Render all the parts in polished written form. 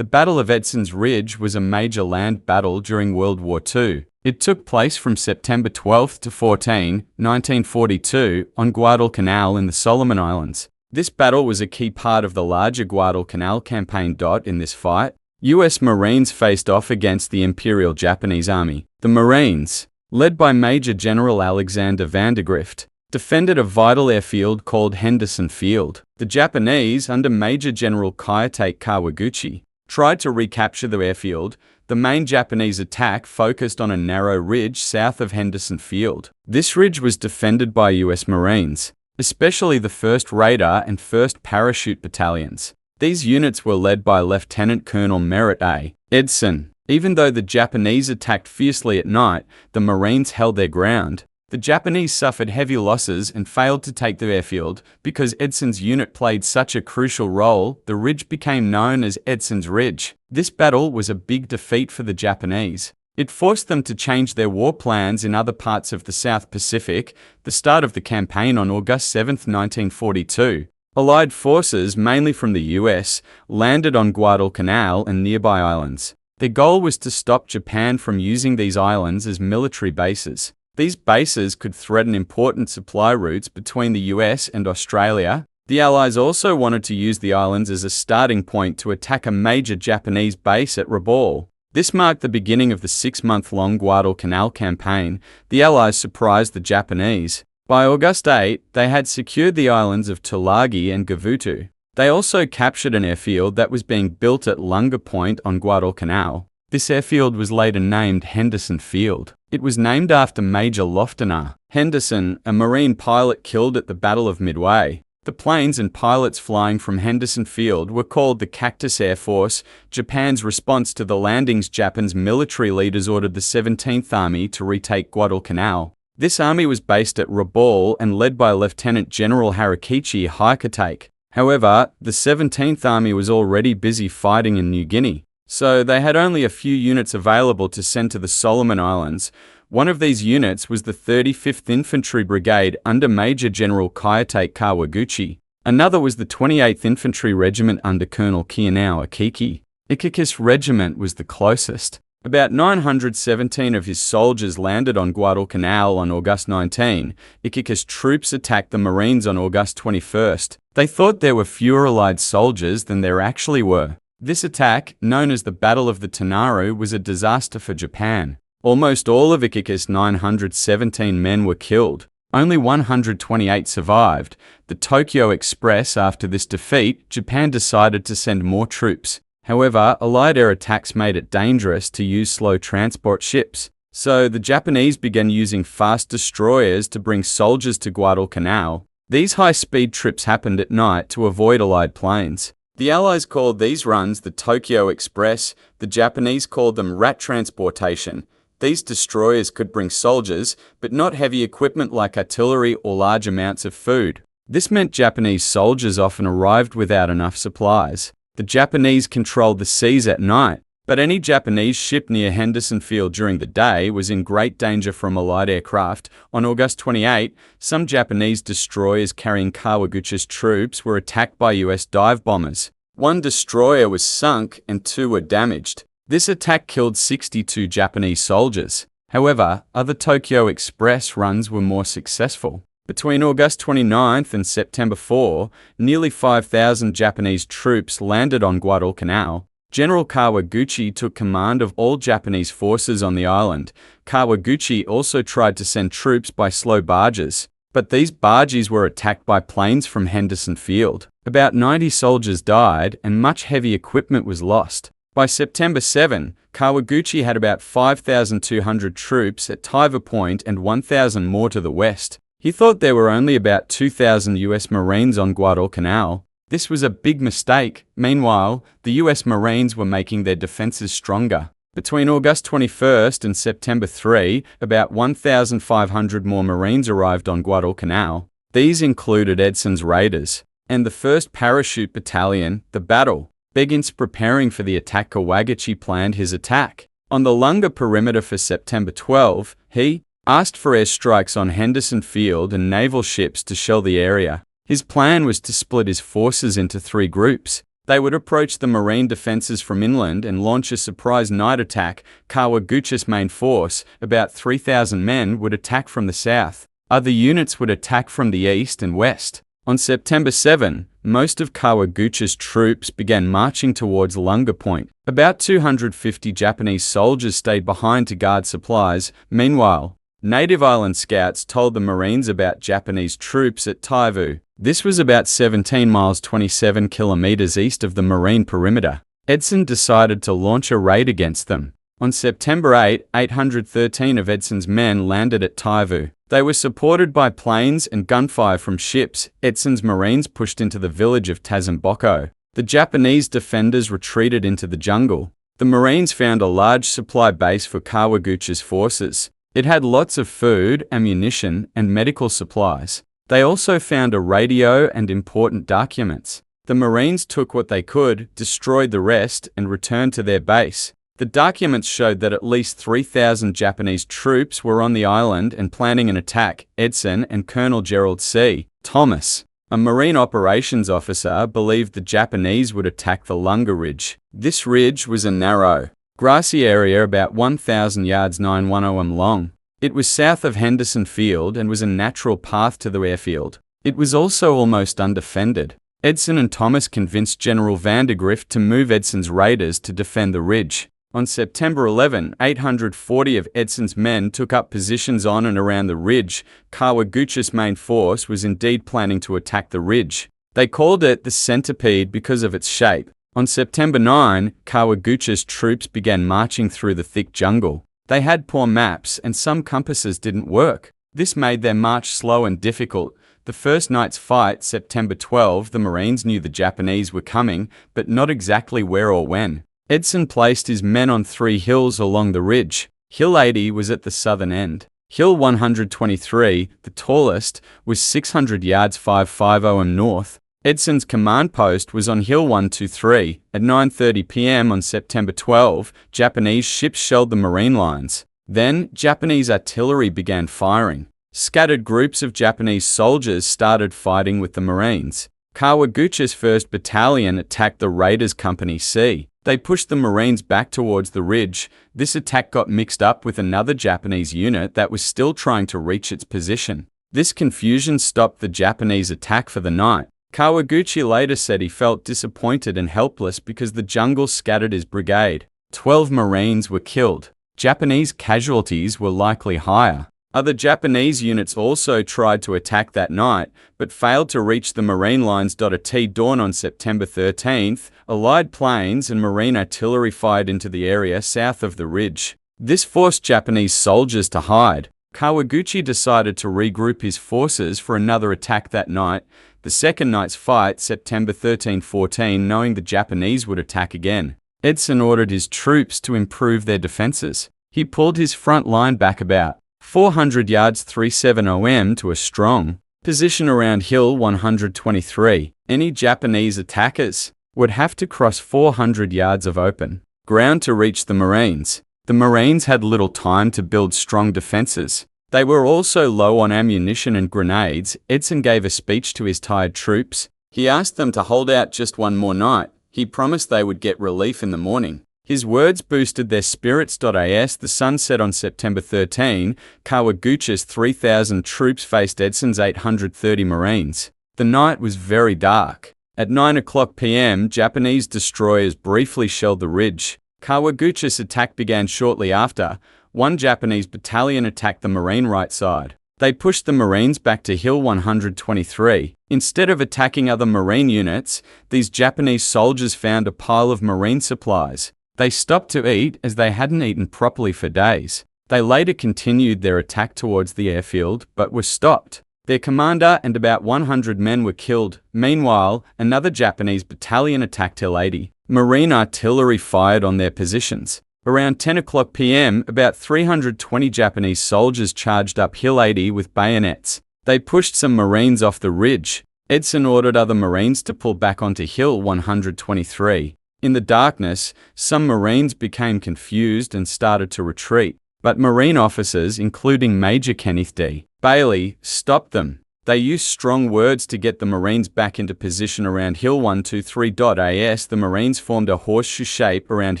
The Battle of Edsons Ridge was a major land battle during World War II. It took place from September 12 to 14, 1942, on Guadalcanal in the Solomon Islands. This battle was a key part of the larger Guadalcanal campaign. In this fight, U.S. Marines faced off against the Imperial Japanese Army. The Marines, led by Major General Alexander Vandergrift, defended a vital airfield called Henderson Field. The Japanese, under Major General Kayate Kawaguchi, tried to recapture the airfield. The main Japanese attack focused on a narrow ridge south of Henderson Field. This ridge was defended by U.S. Marines, especially the 1st Radar and 1st Parachute Battalions. These units were led by Lieutenant Colonel Merritt A. Edson. Even though the Japanese attacked fiercely at night, the Marines held their ground. The Japanese suffered heavy losses and failed to take the airfield. Because Edson's unit played such a crucial role, the ridge became known as Edson's Ridge. This battle was a big defeat for the Japanese. It forced them to change their war plans in other parts of the South Pacific. The start of the campaign on August 7, 1942. Allied forces, mainly from the US, landed on Guadalcanal and nearby islands. Their goal was to stop Japan from using these islands as military bases. These bases could threaten important supply routes between the US and Australia. The Allies also wanted to use the islands as a starting point to attack a major Japanese base at Rabaul. This marked the beginning of the 6-month-long Guadalcanal campaign. The Allies surprised the Japanese. By August 8, they had secured the islands of Tulagi and Gavutu. They also captured an airfield that was being built at Lunga Point on Guadalcanal. This airfield was later named Henderson Field. It was named after Major Lofton Henderson, a Marine pilot killed at the Battle of Midway. The planes and pilots flying from Henderson Field were called the Cactus Air Force. Japan's response to the landings, Japan's military leaders ordered the 17th Army to retake Guadalcanal. This army was based at Rabaul and led by Lieutenant General Harakichi Hikatake. However, the 17th Army was already busy fighting in New Guinea, so they had only a few units available to send to the Solomon Islands. One of these units was the 35th Infantry Brigade under Major General Kayate Kawaguchi. Another was the 28th Infantry Regiment under Colonel Kianao Akiki. Iquique's regiment was the closest. About 917 of his soldiers landed on Guadalcanal on August 19. Iquique's troops attacked the Marines on August 21. They thought there were fewer Allied soldiers than there actually were. This attack, known as the Battle of the Tanaru, was a disaster for Japan. Almost all of Iquique's 917 men were killed. Only 128 survived. The Tokyo Express. After this defeat, Japan decided to send more troops. However, Allied air attacks made it dangerous to use slow transport ships. So the Japanese began using fast destroyers to bring soldiers to Guadalcanal. These high-speed trips happened at night to avoid Allied planes. The Allies called these runs the Tokyo Express. The Japanese called them rat transportation. These destroyers could bring soldiers, but not heavy equipment like artillery or large amounts of food. This meant Japanese soldiers often arrived without enough supplies. The Japanese controlled the seas at night, but any Japanese ship near Henderson Field during the day was in great danger from Allied aircraft. On August 28, some Japanese destroyers carrying Kawaguchi's troops were attacked by US dive bombers. One destroyer was sunk and 2 were damaged. This attack killed 62 Japanese soldiers. However, other Tokyo Express runs were more successful. Between August 29 and September 4, nearly 5,000 Japanese troops landed on Guadalcanal. General Kawaguchi took command of all Japanese forces on the island. Kawaguchi also tried to send troops by slow barges, but these barges were attacked by planes from Henderson Field. About 90 soldiers died and much heavy equipment was lost. By September 7, Kawaguchi had about 5,200 troops at Tiva Point and 1,000 more to the west. He thought there were only about 2,000 US Marines on Guadalcanal. This was a big mistake. Meanwhile, the US Marines were making their defenses stronger. Between August 21 and September 3, about 1,500 more Marines arrived on Guadalcanal. These included Edson's Raiders and the 1st Parachute Battalion. The battle begins preparing for the attack. Kawaguchi planned his attack on the Lunga perimeter for September 12. He asked for airstrikes on Henderson Field and naval ships to shell the area. His plan was to split his forces into 3 groups. They would approach the Marine defenses from inland and launch a surprise night attack. Kawaguchi's main force, about 3,000 men, would attack from the south. Other units would attack from the east and west. On September 7, most of Kawaguchi's troops began marching towards Lunga Point. About 250 Japanese soldiers stayed behind to guard supplies. Meanwhile, native island scouts told the Marines about Japanese troops at Taivu. This was about 17 miles 27 kilometers east of the Marine perimeter. Edson decided to launch a raid against them. On September 8, 813 of Edson's men landed at Taivu. They were supported by planes and gunfire from ships. Edson's Marines pushed into the village of Tazamboko. The Japanese defenders retreated into the jungle. The Marines found a large supply base for Kawaguchi's forces. It had lots of food, ammunition, and medical supplies. They also found a radio and important documents. The Marines took what they could, destroyed the rest, and returned to their base. The documents showed that at least 3,000 Japanese troops were on the island and planning an attack. Edson and Colonel Gerald C. Thomas, a Marine operations officer, believed the Japanese would attack the Lunga Ridge. This ridge was a narrow, grassy area about 1,000 yards 910 long. It was south of Henderson Field and was a natural path to the airfield. It was also almost undefended. Edson and Thomas convinced General Vandergrift to move Edson's raiders to defend the ridge. On September 11, 840 of Edson's men took up positions on and around the ridge. Kawaguchi's main force was indeed planning to attack the ridge. They called it the centipede because of its shape. On September 9, Kawaguchi's troops began marching through the thick jungle. They had poor maps and some compasses didn't work. This made their march slow and difficult. The first night's fight, September 12, the Marines knew the Japanese were coming, but not exactly where or when. Edson placed his men on 3 hills along the ridge. Hill 80 was at the southern end. Hill 123, the tallest, was 600 yards 550 m north. Edson's command post was on Hill 123. At 9:30 p.m. on September 12, Japanese ships shelled the Marine lines. Then, Japanese artillery began firing. Scattered groups of Japanese soldiers started fighting with the Marines. Kawaguchi's 1st Battalion attacked the Raiders Company C. They pushed the Marines back towards the ridge. This attack got mixed up with another Japanese unit that was still trying to reach its position. This confusion stopped the Japanese attack for the night. Kawaguchi later said he felt disappointed and helpless because the jungle scattered his brigade. 12 Marines were killed. Japanese casualties were likely higher. Other Japanese units also tried to attack that night, but failed to reach the Marine lines. At dawn on September 13th, Allied planes and Marine artillery fired into the area south of the ridge. This forced Japanese soldiers to hide. Kawaguchi decided to regroup his forces for another attack that night. The second night's fight, September 13-14, knowing the Japanese would attack again. Edson ordered his troops to improve their defenses. He pulled his front line back about 400 yards 370 m to a strong position around Hill 123. Any Japanese attackers would have to cross 400 yards of open ground to reach the Marines. The Marines had little time to build strong defenses. They were also low on ammunition and grenades. Edson gave a speech to his tired troops. He asked them to hold out just one more night. He promised they would get relief in the morning. His words boosted their spirits. As the sun set on September 13, Kawaguchi's 3,000 troops faced Edson's 830 Marines. The night was very dark. At 9:00 p.m., Japanese destroyers briefly shelled the ridge. Kawaguchi's attack began shortly after. One Japanese battalion attacked the Marine right side. They pushed the Marines back to Hill 123. Instead of attacking other Marine units, these Japanese soldiers found a pile of Marine supplies. They stopped to eat as they hadn't eaten properly for days. They later continued their attack towards the airfield, but were stopped. Their commander and about 100 men were killed. Meanwhile, another Japanese battalion attacked Hill 80. Marine artillery fired on their positions. Around 10:00 p.m., about 320 Japanese soldiers charged up Hill 80 with bayonets. They pushed some Marines off the ridge. Edson ordered other Marines to pull back onto Hill 123. In the darkness, some Marines became confused and started to retreat, but Marine officers, including Major Kenneth D. Bailey, stopped them. They used strong words to get the Marines back into position around Hill 123.as. The Marines formed a horseshoe shape around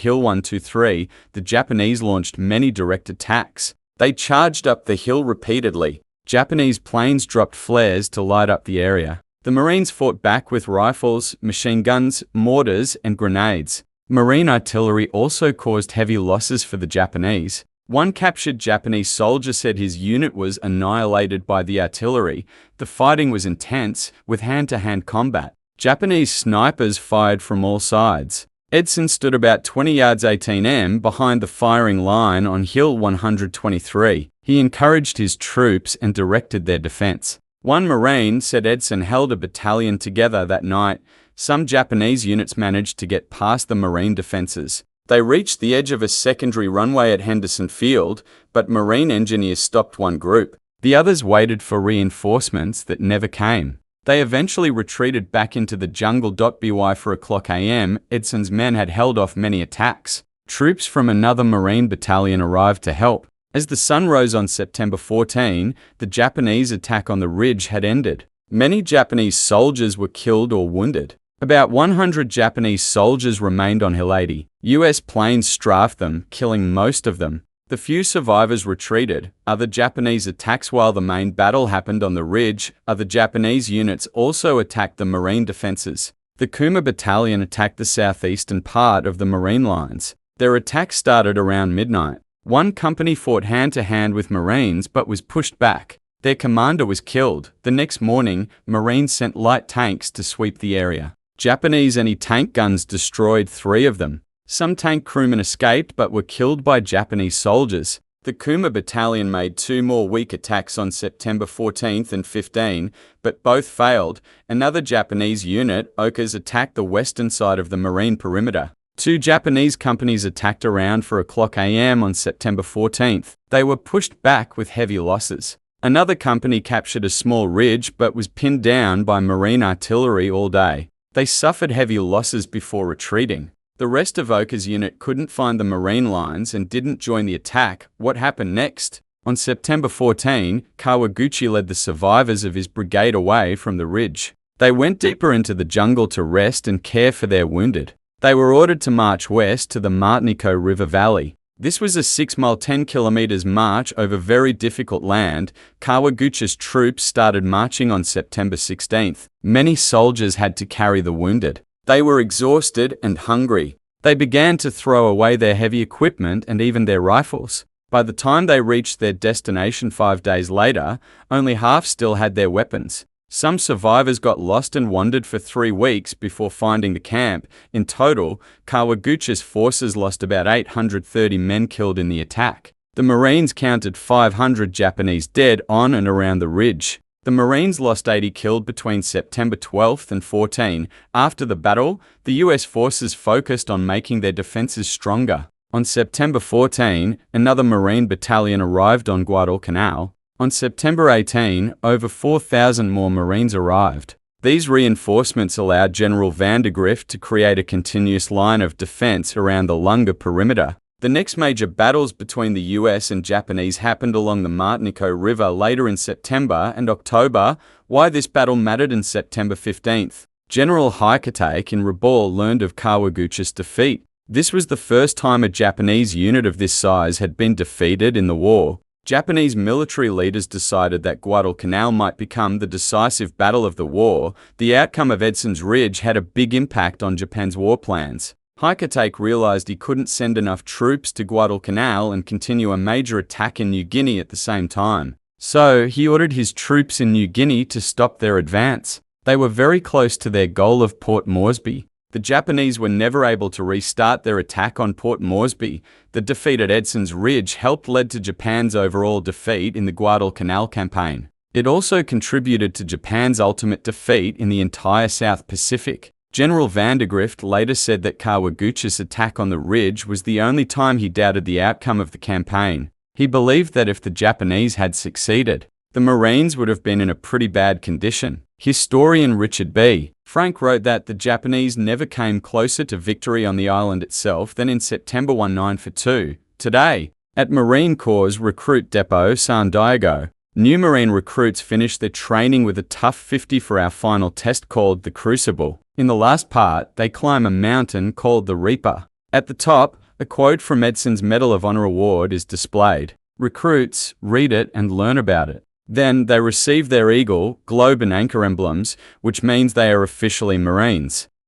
Hill 123. The Japanese launched many direct attacks. They charged up the hill repeatedly. Japanese planes dropped flares to light up the area. The Marines fought back with rifles, machine guns, mortars, and grenades. Marine artillery also caused heavy losses for the Japanese. One captured Japanese soldier said his unit was annihilated by the artillery. The fighting was intense, with hand-to-hand combat. Japanese snipers fired from all sides. Edson stood about 20 yards 18 behind the firing line on Hill 123. He encouraged his troops and directed their defense. One Marine said Edson held a battalion together that night. Some Japanese units managed to get past the Marine defenses. They reached the edge of a secondary runway at Henderson Field, but Marine engineers stopped one group. The others waited for reinforcements that never came. They eventually retreated back into the jungle. By 4 a.m, Edson's men had held off many attacks. Troops from another Marine battalion arrived to help. As the sun rose on September 14, the Japanese attack on the ridge had ended. Many Japanese soldiers were killed or wounded. About 100 Japanese soldiers remained on Hill 80. US planes strafed them, killing most of them. The few survivors retreated. Other Japanese attacks while the main battle happened on the ridge. Other Japanese units also attacked the Marine defenses. The Kuma Battalion attacked the southeastern part of the Marine lines. Their attack started around midnight. One company fought hand-to-hand with Marines but was pushed back. Their commander was killed. The next morning, Marines sent light tanks to sweep the area. Japanese anti-tank guns destroyed 3 of them. Some tank crewmen escaped but were killed by Japanese soldiers. The Kuma Battalion made 2 more weak attacks on September 14 and 15, but both failed. Another Japanese unit, Okas, attacked the western side of the Marine perimeter. 2 Japanese companies attacked around 4 a.m. on September 14. They were pushed back with heavy losses. Another company captured a small ridge but was pinned down by Marine artillery all day. They suffered heavy losses before retreating. The rest of Oka's unit couldn't find the Marine lines and didn't join the attack. What happened next? On September 14, Kawaguchi led the survivors of his brigade away from the ridge. They went deeper into the jungle to rest and care for their wounded. They were ordered to march west to the Martinico River Valley. This was a 6-mile 10 kilometers march over very difficult land. Kawaguchi's troops started marching on September 16. Many soldiers had to carry the wounded. They were exhausted and hungry. They began to throw away their heavy equipment and even their rifles. By the time they reached their destination 5 days later, only half still had their weapons. Some survivors got lost and wandered for 3 weeks before finding the camp. In total, Kawaguchi's forces lost about 830 men killed in the attack. The Marines counted 500 Japanese dead on and around the ridge. The Marines lost 80 killed between September 12 and 14. After the battle, the US forces focused on making their defenses stronger. On September 14, another Marine battalion arrived on Guadalcanal. On September 18, over 4,000 more Marines arrived. These reinforcements allowed General Vandegrift to create a continuous line of defense around the Lunga perimeter. The next major battles between the US and Japanese happened along the Martinico River later in September and October. Why this battle mattered in September 15. General Hikatake in Rabaul learned of Kawaguchi's defeat. This was the first time a Japanese unit of this size had been defeated in the war. Japanese military leaders decided that Guadalcanal might become the decisive battle of the war. The outcome of Edson's Ridge had a big impact on Japan's war plans. Hikatake realized he couldn't send enough troops to Guadalcanal and continue a major attack in New Guinea at the same time. So, he ordered his troops in New Guinea to stop their advance. They were very close to their goal of Port Moresby. The Japanese were never able to restart their attack on Port Moresby. The defeat at Edson's Ridge helped lead to Japan's overall defeat in the Guadalcanal campaign. It also contributed to Japan's ultimate defeat in the entire South Pacific. General Vandegrift later said that Kawaguchi's attack on the ridge was the only time he doubted the outcome of the campaign. He believed that if the Japanese had succeeded, the Marines would have been in a pretty bad condition. Historian Richard B. Frank wrote that the Japanese never came closer to victory on the island itself than in September 1942. Today, at Marine Corps Recruit Depot San Diego, New Marine recruits finish their training with a tough 50 for our final test called the Crucible. In the last part, they climb a mountain called the Reaper. At the top, a quote from Edson's Medal of Honor award is displayed. Recruits read it and learn about it. Then they receive their eagle, globe and anchor emblems, which means they are officially Marines.